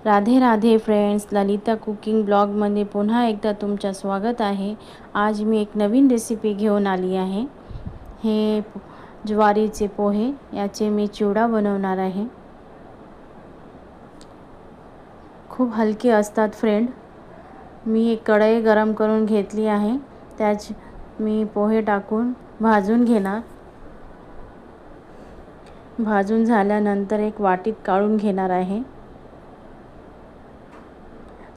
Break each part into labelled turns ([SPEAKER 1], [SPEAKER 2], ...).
[SPEAKER 1] Radhe Radhe friends, Lalita cooking ब्लॉगमध्ये पुन्हा एकदा तुमचं स्वागत आहे। आज मी एक नवीन रेसिपी घेऊन आली आहे। हे ज्वारीचे पोहे याचे मी चिवडा बनवणार आहे। खूप हलके असतात फ्रेंड। मी एक कढई गरम करून घेतली आहे। त्यात मी पोहे टाकून भाजून घेणार। भाजून झाल्यानंतर एक वाटीत काढून घेणार आहे।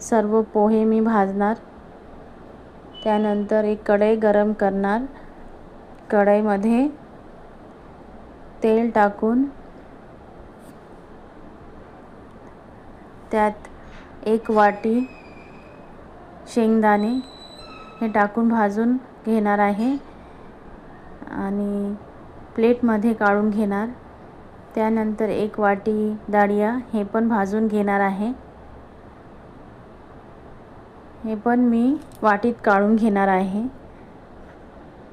[SPEAKER 1] सर्व पोहे मी भाजणार। त्यानंतर एक कढई गरम करणार। कढईमध्ये तेल टाकून त्यात एक वाटी शेंगदाणे हे टाकून भाजून घेणार आहे आणि प्लेटमध्ये काढून घेणार। त्यानंतर एक वाटी डाळिया हे पण भाजून घेणार आहे। हे पण मी वाटीत काढून घेणार आहे।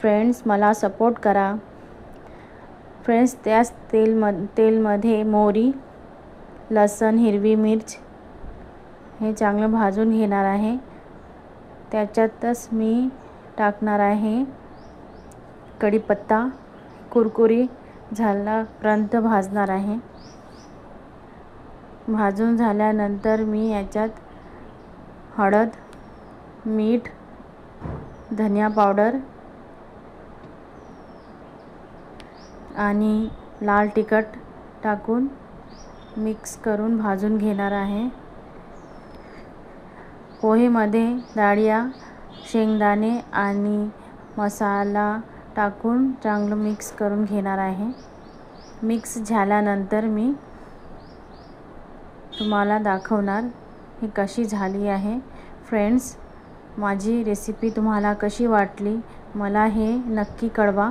[SPEAKER 1] फ्रेंड्स, मला सपोर्ट करा। फ्रेंड्स, त्याच तेलमध्ये मोहरी, लसूण, हिरवी मिर्च हे चांगलं भाजून घेणार आहे। त्याच्यातच मी टाकणार आहे कढीपत्ता। कुरकुरी झाल्यापर्यंत भाजणार आहे। भाजून झाल्यानंतर मी याच्यात हळद, मीठ, धनिया पावडर आणि लाल तिखट टाकून मिक्स करून भाजून घेणार आहे। पोहेमध्ये डाळिया, शेंगदाणे आणि मसाला टाकून चांगलं मिक्स करून घेणार आहे। मिक्स झाल्यानंतर मी तुम्हाला दाखवणार ही कशी झाली आहे। फ्रेंड्स, माझी रेसिपी तुम्हाला कशी वाटली मला हे नक्की कळवा।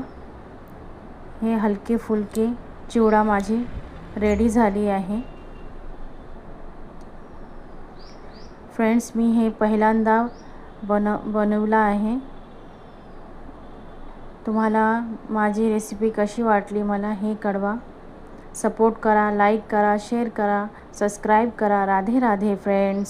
[SPEAKER 1] हे हलके फुलके चिवडा माझी रेडी झाली आहे। फ्रेंड्स, मी हे पहिल्यांदा बनवला आहे। तुम्हाला माझी रेसिपी कशी वाटली मला हे कळवा। सपोर्ट करा, लाईक करा, शेअर करा, सबस्क्राईब करा। राधे राधे फ्रेंड्स।